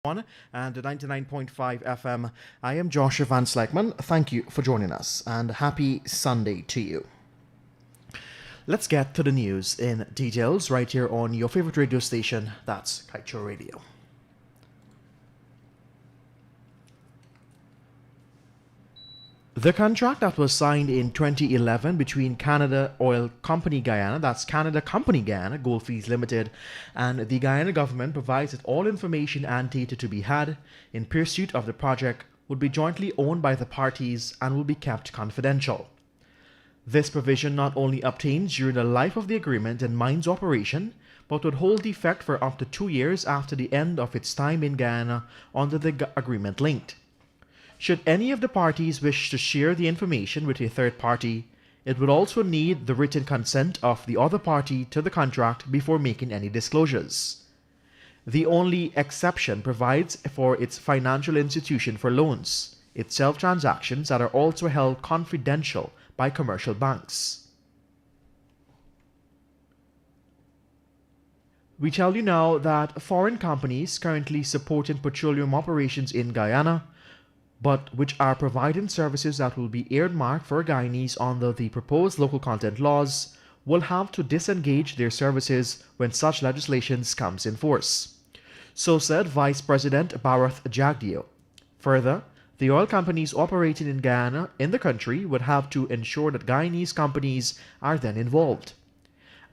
On and 99.5 FM. I am Joshua Van Sleckman. Thank you for joining us and happy Sunday to you. Let's get to the news in details right here on your favorite radio station, that's Kaieteur Radio. The contract that was signed in 2011 between Canada Oil Company Guyana, that's Canada Company Guyana, Goldfields Limited, and the Guyana government provides that all information and data to be had in pursuit of the project would be jointly owned by the parties and will be kept confidential. This provision not only obtains during the life of the agreement and mine's operation, but would hold effect for up to 2 years after the end of its time in Guyana under the agreement linked. Should any of the parties wish to share the information with a third party, it would also need the written consent of the other party to the contract before making any disclosures. The only exception provides for its financial institution for loans, itself transactions that are also held confidential by commercial banks. We tell you now that foreign companies currently supporting petroleum operations in Guyana, but which are providing services that will be earmarked for Guyanese under the proposed local content laws, will have to disengage their services when such legislation comes in force. So said Vice President Bharath Jagdeo. Further, the oil companies operating in Guyana in the country would have to ensure that Guyanese companies are then involved.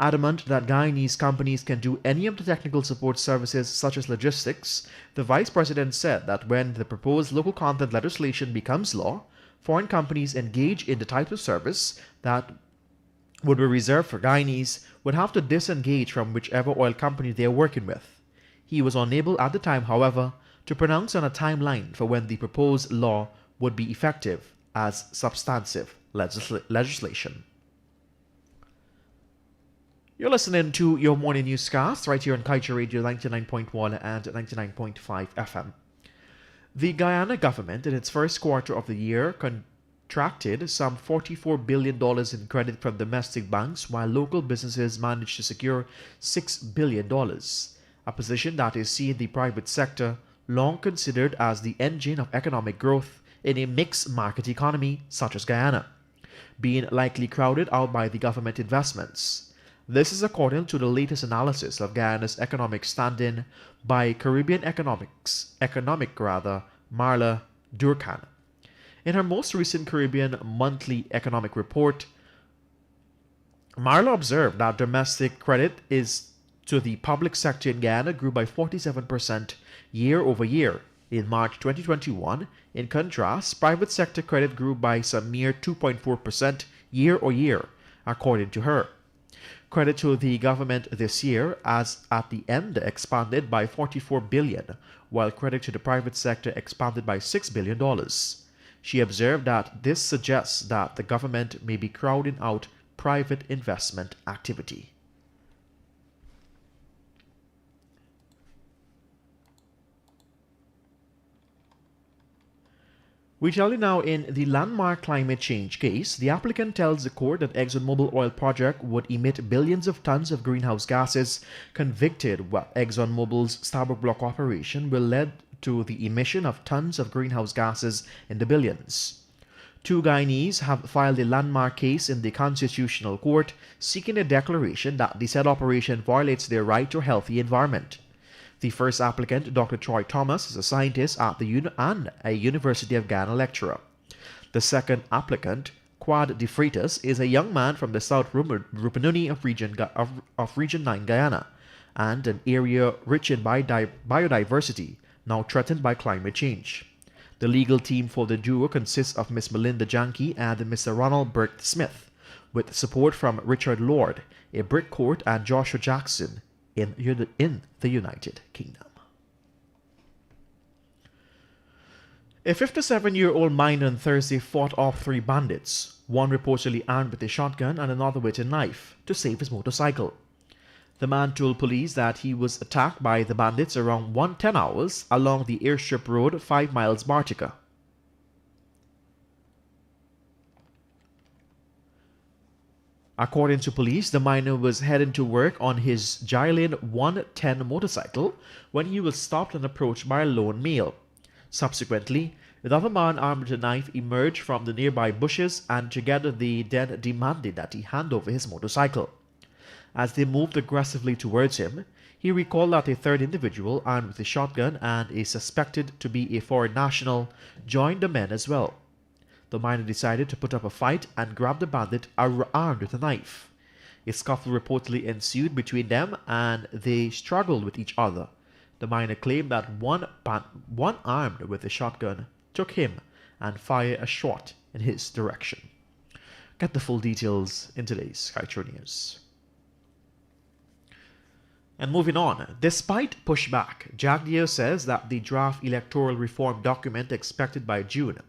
Adamant that Guyanese companies can do any of the technical support services such as logistics, the Vice President said that when the proposed local content legislation becomes law, foreign companies engage in the type of service that would be reserved for Guyanese would have to disengage from whichever oil company they are working with. He was unable at the time, however, to pronounce on a timeline for when the proposed law would be effective as substantive legislation. You're listening to your morning newscast right here on Kaieteur Radio 99.1 and 99.5 FM. The Guyana government in its first quarter of the year contracted some $44 billion in credit from domestic banks while local businesses managed to secure $6 billion, a position that is seen the private sector long considered as the engine of economic growth in a mixed market economy such as Guyana, being likely crowded out by the government investments. This is according to the latest analysis of Guyana's economic standing by Caribbean economic Marla Durkan. In her most recent Caribbean monthly economic report, Marla observed that domestic credit is to the public sector in Guyana grew by 47% year over year in March 2021. In contrast, private sector credit grew by some mere 2.4% year over year, according to her. Credit to the government this year, as at the end, expanded by $44 billion, while credit to the private sector expanded by $6 billion. She observed that this suggests that the government may be crowding out private investment activity. We tell you now in the landmark climate change case, the applicant tells the court that ExxonMobil oil project would emit billions of tons of greenhouse gases. Convicted ExxonMobil's Stabroek Block operation will lead to the emission of tons of greenhouse gases in the billions. 2 Guyanese have filed a landmark case in the Constitutional Court seeking a declaration that the said operation violates their right to a healthy environment. The first applicant, Dr. Troy Thomas, is a scientist at the a University of Ghana lecturer. The second applicant, Quad De Freitas, is a young man from the South Rupununi of Region 9 Guyana, and an area rich in biodiversity, now threatened by climate change. The legal team for the duo consists of Ms. Melinda Janke and Mr. Ronald Burke Smith, with support from Richard Lord, a Brick Court, and Joshua Jackson in the United Kingdom. A 57-year-old miner on Thursday fought off 3 bandits, one reportedly armed with a shotgun and another with a knife, to save his motorcycle. The man told police that he was attacked by the bandits around 1:10 hours along the Airstrip Road, 5 miles Bartica. According to police, the minor was heading to work on his Gillian 110 motorcycle when he was stopped and approached by a lone male. Subsequently, another man armed with a knife emerged from the nearby bushes, and together they then demanded that he hand over his motorcycle. As they moved aggressively towards him, he recalled that a third individual armed with a shotgun and a suspected to be a foreign national joined the men as well. The minor decided to put up a fight and grabbed the bandit armed with a knife. A scuffle reportedly ensued between them and they struggled with each other. The minor claimed that one armed with a shotgun took him and fired a shot in his direction. Get the full details in today's Kaieteur News. And moving on, despite pushback, Jagdeo says that the draft electoral reform document expected by June.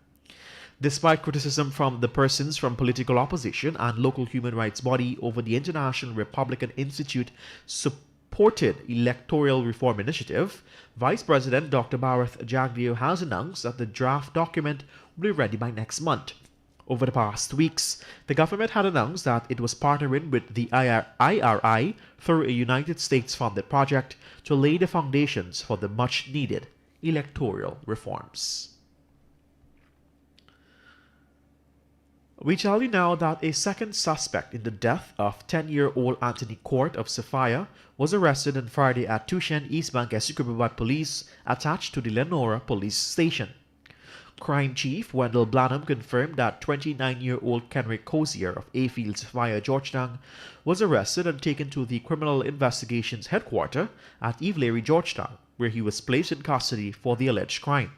Despite criticism from the persons from political opposition and local human rights body over the International Republican Institute supported electoral reform initiative, Vice President Dr. Bharath Jagdeo has announced that the draft document will be ready by next month. Over the past weeks, the government had announced that it was partnering with the IRI through a United States-funded project to lay the foundations for the much-needed electoral reforms. We tell you now that a second suspect in the death of 10-year-old Anthony Court of Sophia was arrested on Friday at Tushen, East Bank Essequibo by police attached to the Lenora police station. Crime Chief Wendell Blanham confirmed that 29-year-old Kenrick Cozier of Ayfield, Sophia, Georgetown was arrested and taken to the Criminal Investigations Headquarters at Evelary, Georgetown, where he was placed in custody for the alleged crime.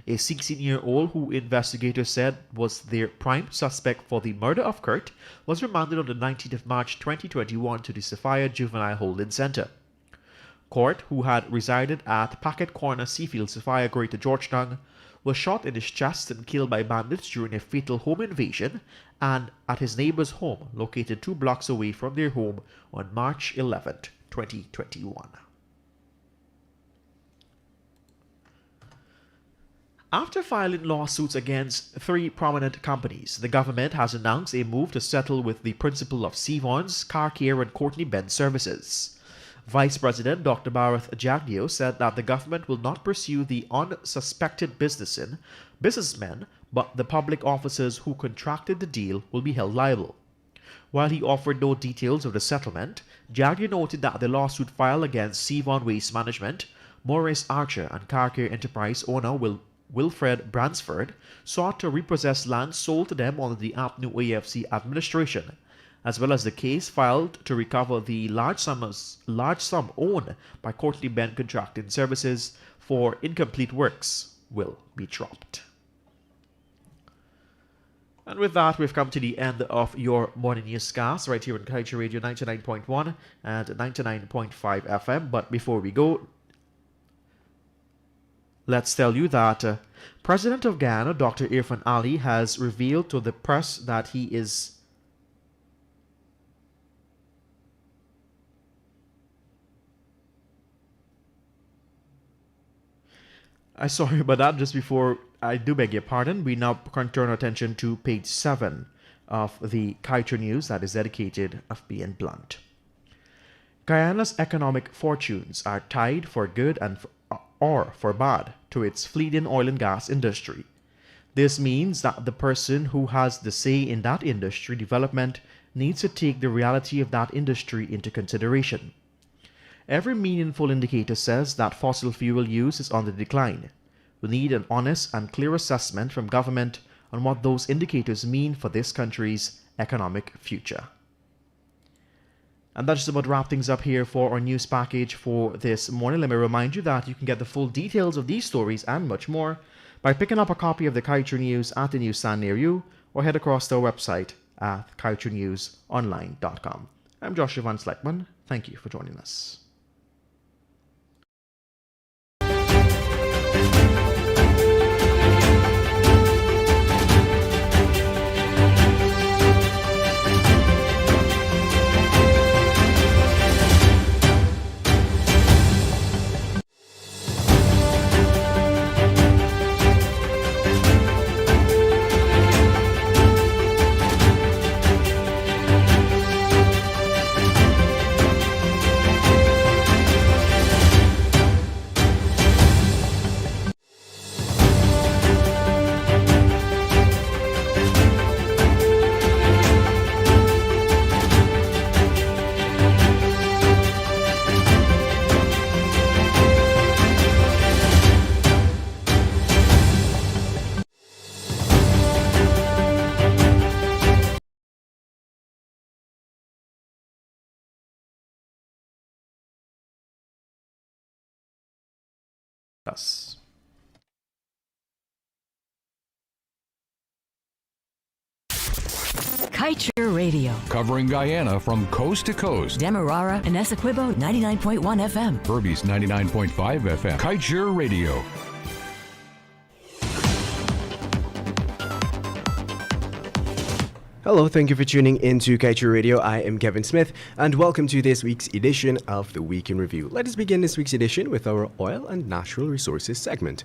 A 16-year-old who investigators said was their prime suspect for the murder of Kurt was remanded on the 19th of March 2021 to the Sophia Juvenile Holding Center. Court, who had resided at Packet Corner, Seafield, Sophia, Greater Georgetown, was shot in his chest and killed by bandits during a fatal home invasion and at his neighbor's home located 2 blocks away from their home on March 11, 2021. After filing lawsuits against 3 prominent companies, the government has announced a move to settle with the principal of Sevon's, Car Care and Courtney Benz Services. Vice President Dr. Bharath Jagdeo said that the government will not pursue the unsuspected businessmen, but the public officers who contracted the deal will be held liable. While he offered no details of the settlement, Jagdeo noted that the lawsuit filed against Sevon Waste Management, Maurice Archer and Car Care Enterprise owner Wilfred Bransford sought to repossess land sold to them under the APNU AFC administration, as well as the case filed to recover the large sum owed by Courtney Ben Contracting Services for incomplete works will be dropped. And with that, we've come to the end of your morning newscast right here on Kaieteur Radio 99.1 and 99.5 FM. But before we go, let's tell you that President of Ghana, Dr. Irfan Ali, has revealed to the press that he is sorry about that. Just before I do beg your pardon, we now can turn our attention to page 7 of the Kaieteur News that is dedicated of being blunt. Guyana's economic fortunes are tied for good and or for bad to its fleeting oil and gas industry. This means that the person who has the say in that industry development needs to take the reality of that industry into consideration. Every meaningful indicator says that fossil fuel use is on the decline. We need an honest and clear assessment from government on what those indicators mean for this country's economic future. And that just about wraps things up here for our news package for this morning. Let me remind you that you can get the full details of these stories and much more by picking up a copy of the Kaieteur News at the newsstand near you, or head across to our website at kaieteurnewsonline.com. I'm Joshua Van Sleckman. Thank you for joining us. us. Kaieteur Radio. Covering Guyana from coast to coast. Demerara and Essequibo 99.1 FM. Berbice 99.5 FM. Kaieteur Radio. Hello, thank you for tuning into Kaieteur Radio. I am Kevin Smith, and welcome to this week's edition of the Week in Review. Let us begin this week's edition with our oil and natural resources segment.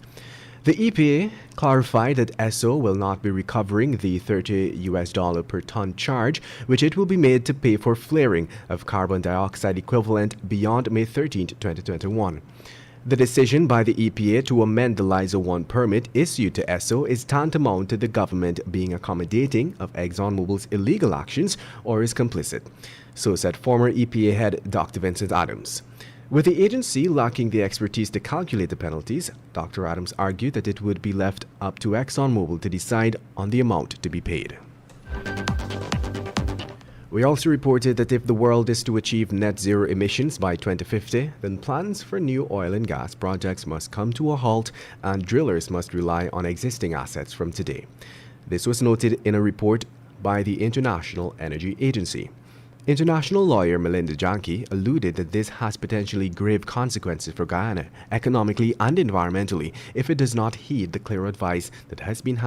The EPA clarified that ESSO will not be recovering the $30 per ton charge, which it will be made to pay for flaring of carbon dioxide equivalent beyond May 13, 2021. The decision by the EPA to amend the LISA 1 permit issued to ESSO is tantamount to the government being accommodating of ExxonMobil's illegal actions or is complicit, so said former EPA head Dr. Vincent Adams. With the agency lacking the expertise to calculate the penalties, Dr. Adams argued that it would be left up to ExxonMobil to decide on the amount to be paid. We also reported that if the world is to achieve net zero emissions by 2050, then plans for new oil and gas projects must come to a halt and drillers must rely on existing assets from today. This was noted in a report by the International Energy Agency. International lawyer Melinda Janke alluded that this has potentially grave consequences for Guyana, economically and environmentally, if it does not heed the clear advice that has been